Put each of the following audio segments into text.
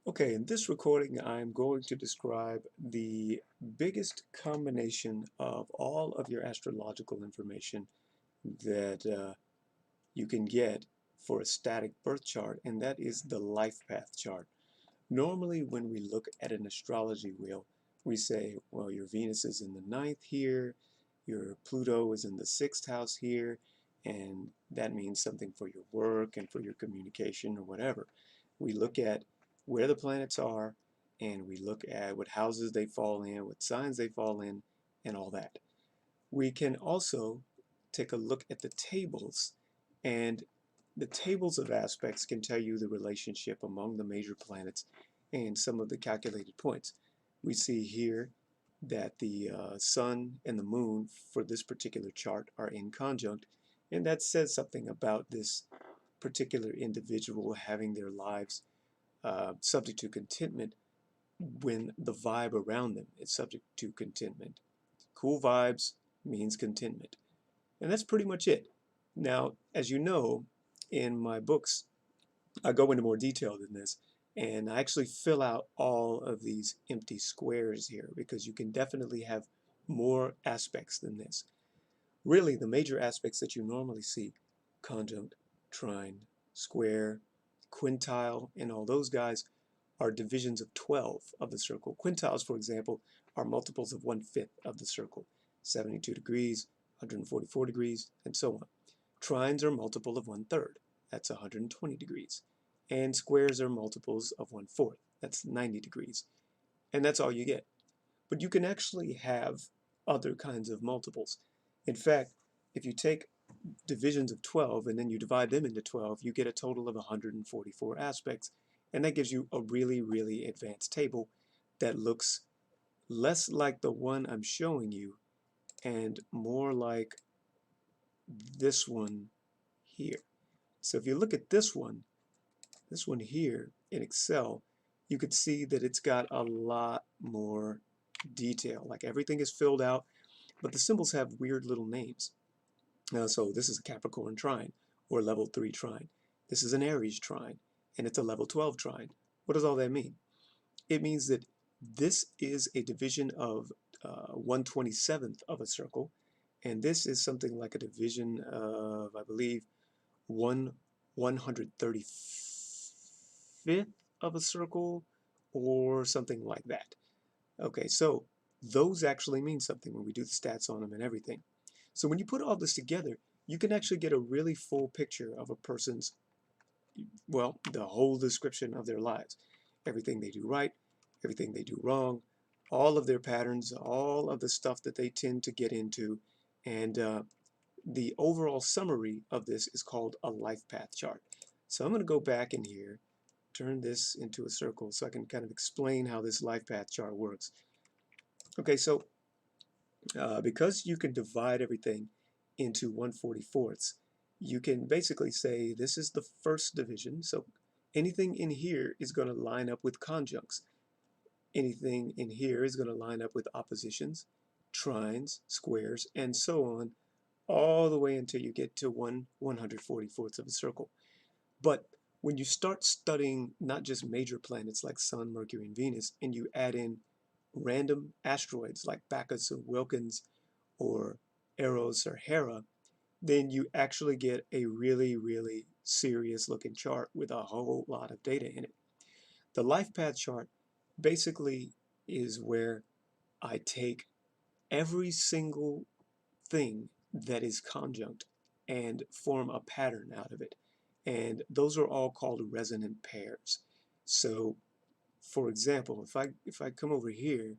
Okay, in this recording, I'm going to describe the biggest combination of all of your astrological information that you can get for a static birth chart, and that is the life path chart. Normally, when we look at an astrology wheel, we say, well, your Venus is in the ninth here, your Pluto is in the sixth house here, and that means something for your work and for your communication or whatever. We look at where the planets are, and we look at what houses they fall in, what signs they fall in, and all that. We can also take a look at the tables, and the tables of aspects can tell you the relationship among the major planets and some of the calculated points. We see here that the sun and the moon for this particular chart are in conjunct, and that says something about this particular individual having their lives subject to contentment when the vibe around them is subject to contentment. Cool vibes means contentment. And that's pretty much it. Now, as you know, in my books, I go into more detail than this, and I actually fill out all of these empty squares here because you can definitely have more aspects than this. Really, the major aspects that you normally see, conjunct, trine, square, quintile, and all those guys, are divisions of 12 of the circle. Quintiles, for example, are multiples of 1/5 of the circle, 72 degrees, 144 degrees, and so on. Trines are multiple of 1/3, that's 120 degrees. And squares are multiples of 1/4, that's 90 degrees. And that's all you get. But you can actually have other kinds of multiples. In fact, if you take divisions of 12 and then you divide them into 12, you get a total of 144 aspects. And that gives you a really, really advanced table that looks less like the one I'm showing you and more like this one here. So if you look at this one here in Excel, you could see that it's got a lot more detail. Like everything is filled out, but the symbols have weird little names. So this is a Capricorn trine or level 3 trine. This is an Aries trine, and it's a level 12 trine. What does all that mean? It means that this is a division of 1/27th of a circle, and this is something like a division of, I believe, 1/135th of a circle, or something like that. Okay, so those actually mean something when we do the stats on them and everything. So when you put all this together, you can actually get a really full picture of a person's, well, the whole description of their lives. Everything they do right, everything they do wrong, all of their patterns, all of the stuff that they tend to get into, and the overall summary of this is called a life path chart. So I'm going to go back in here, turn this into a circle so I can kind of explain how this life path chart works. Okay, so because you can divide everything into 1/44ths, you can basically say this is the first division. So anything in here is going to line up with conjuncts. Anything in here is going to line up with oppositions, trines, squares, and so on, all the way until you get to 1/144ths of a circle. But when you start studying not just major planets like Sun, Mercury, and Venus, and you add in random asteroids like Bacchus or Wilkins or Eros or Hera, then you actually get a really, really serious looking chart with a whole lot of data in it. The life path chart basically is where I take every single thing that is conjunct and form a pattern out of it. And those are all called resonant pairs. So for example, if I come over here,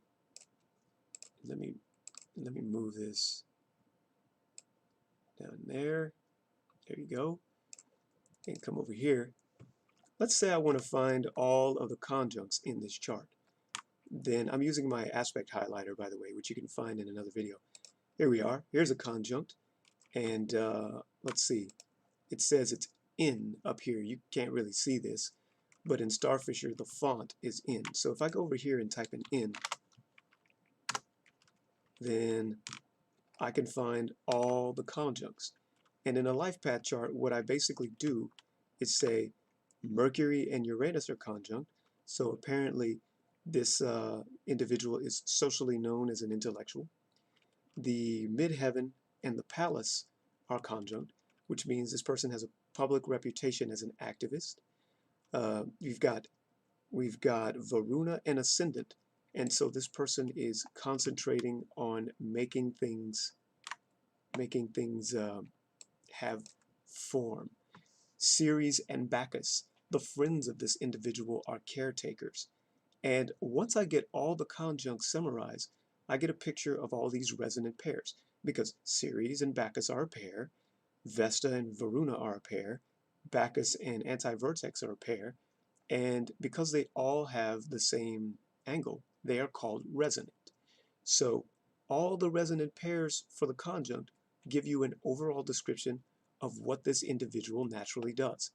let me move this down there. There you go. And come over here. Let's say I want to find all of the conjuncts in this chart. Then I'm using my aspect highlighter, by the way, which you can find in another video. Here we are. Here's a conjunct. And let's see. It says it's in up here. You can't really see this. But in Starfisher, the font is in. So if I go over here and type in, then I can find all the conjuncts. And in a life path chart, what I basically do is say Mercury and Uranus are conjunct, So apparently, this individual is socially known as an intellectual. The midheaven and the palace are conjunct, which means this person has a public reputation as an activist. Uh, we've got we've got Varuna and ascendant, and so this person is concentrating on making things have form. Ceres and Bacchus, the friends of this individual, are caretakers. And once I get all the conjuncts summarized, I get a picture of all these resonant pairs, because Ceres and Bacchus are a pair, Vesta and Varuna are a pair, Bacchus and anti-vertex are a pair, and because they all have the same angle, they are called resonant. So all the resonant pairs for the conjunct give you an overall description of what this individual naturally does.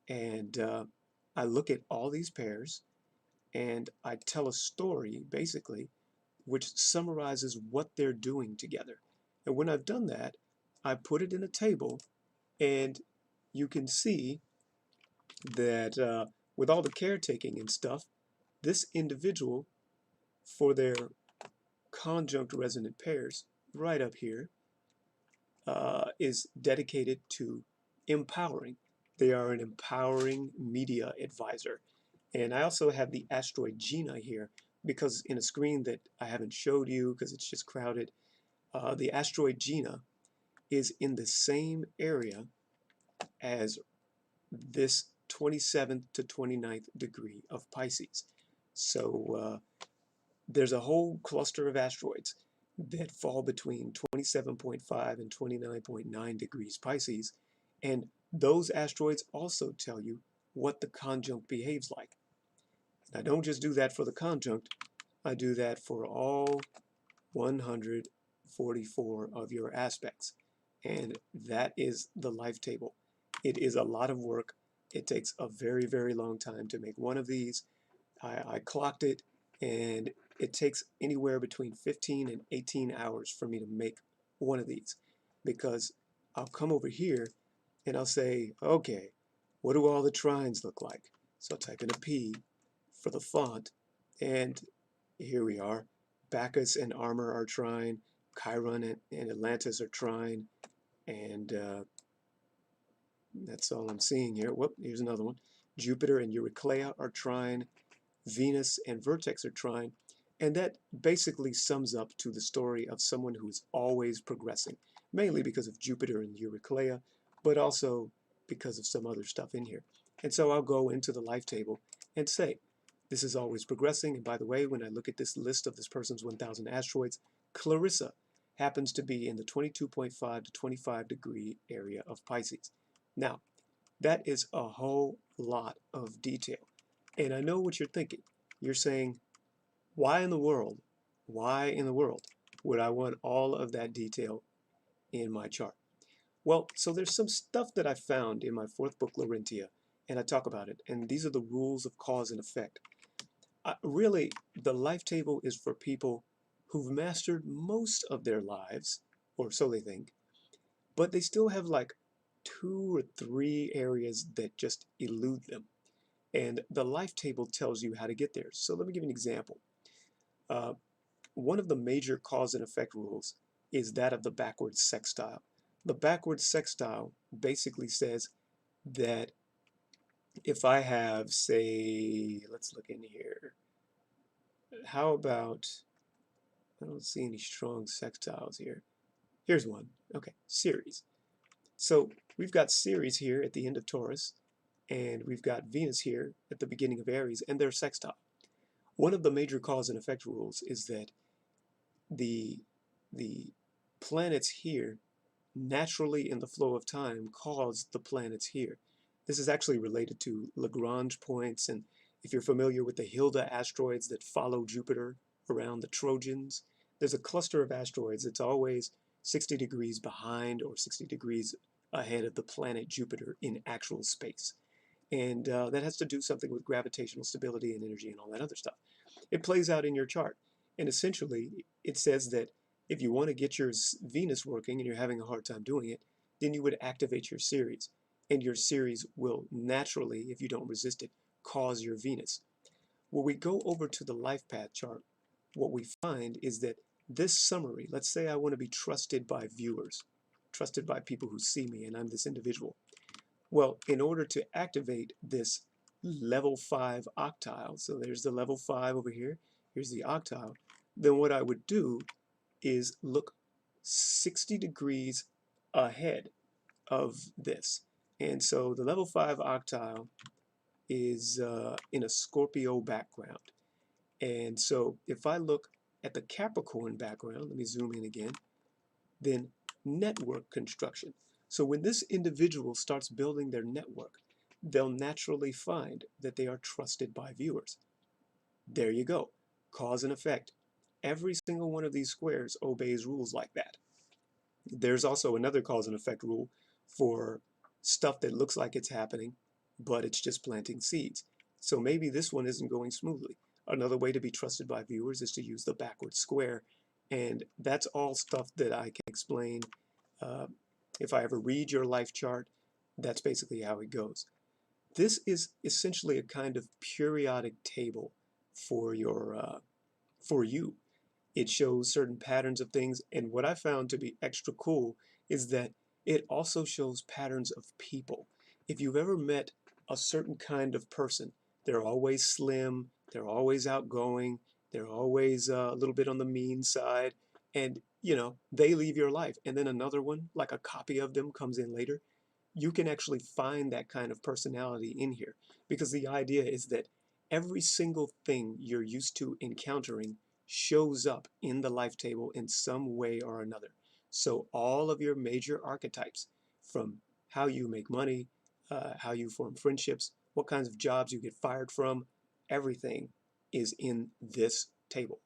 And I look at all these pairs and I tell a story, basically, which summarizes what they're doing together. And when I've done that, I put it in a table, and you can see that with all the caretaking and stuff, this individual, for their conjunct resonant pairs, right up here, is dedicated to empowering. They are an empowering media advisor. And I also have the asteroid Gina here because in a screen that I haven't showed you because it's just crowded, the asteroid Gina is in the same area as this 27th to 29th degree of Pisces. So there's a whole cluster of asteroids that fall between 27.5 and 29.9 degrees Pisces, and those asteroids also tell you what the conjunct behaves like. And I don't just do that for the conjunct, I do that for all 144 of your aspects. And that is the life table. It is a lot of work. It takes a very, very long time to make one of these. I clocked it, and it takes anywhere between 15 and 18 hours for me to make one of these, because I'll come over here and I'll say, okay, what do all the trines look like? So I'll type in a P for the font, and here we are. Bacchus and Armor are trine, Chiron and Atlantis are trine, and that's all I'm seeing here. Whoop, here's another one. Jupiter and Euryclea are trine, Venus and Vertex are trine, and that basically sums up to the story of someone who's always progressing, mainly because of Jupiter and Euryclea, but also because of some other stuff in here. And so I'll go into the life table and say, this is always progressing, and by the way, when I look at this list of this person's 1,000 asteroids, Clarissa happens to be in the 22.5 to 25 degree area of Pisces. Now, that is a whole lot of detail. And I know what you're thinking. You're saying, why in the world would I want all of that detail in my chart? Well, so there's some stuff that I found in my fourth book, Laurentia, and I talk about it. And these are the rules of cause and effect. Really, the life table is for people who've mastered most of their lives, or so they think, but they still have like 2 or 3 areas that just elude them. And the life table tells you how to get there. So let me give you an example. Uh, one of the major cause and effect rules is that of the backwards sextile. The backwards sextile basically says that if I have, say, let's look in here. How about, I don't see any strong sextiles here. Here's one. Okay, Ceres. So we've got Ceres here at the end of Taurus, and we've got Venus here at the beginning of Aries, and they're sextile. One of the major cause and effect rules is that the planets here naturally in the flow of time cause the planets here. This is actually related to Lagrange points, and if you're familiar with the Hilda asteroids that follow Jupiter around the Trojans, there's a cluster of asteroids that's always 60 degrees behind or 60 degrees ahead of the planet Jupiter in actual space. And that has to do something with gravitational stability and energy and all that other stuff. It plays out in your chart. And essentially, it says that if you want to get your Venus working and you're having a hard time doing it, then you would activate your Ceres. And your Ceres will naturally, if you don't resist it, cause your Venus. When we go over to the life path chart, what we find is that this summary, let's say I want to be trusted by viewers, trusted by people who see me, and I'm this individual. Well, in order to activate this level 5 octile, so there's the level 5 over here, here's the octile, then what I would do is look 60 degrees ahead of this. And so the level 5 octile is in a Scorpio background. And so if I look at the Capricorn background, let me zoom in again, then network construction. So when this individual starts building their network, they'll naturally find that they are trusted by viewers. There you go. Cause and effect. Every single one of these squares obeys rules like that. There's also another cause and effect rule for stuff that looks like it's happening, but it's just planting seeds. So maybe this one isn't going smoothly. Another way to be trusted by viewers is to use the backward square. And that's all stuff that I can explain. Uh, if I ever read your life chart, that's basically how it goes. This is essentially a kind of periodic table for for you. It shows certain patterns of things, and what I found to be extra cool is that it also shows patterns of people. If you've ever met a certain kind of person, they're always slim, they're always outgoing, they're always a little bit on the mean side, and they leave your life, and then another one, like a copy of them, comes in later. You can actually find that kind of personality in here, because the idea is that every single thing you're used to encountering shows up in the life table in some way or another. So all of your major archetypes, from how you make money, how you form friendships, what kinds of jobs you get fired from, everything is in this table.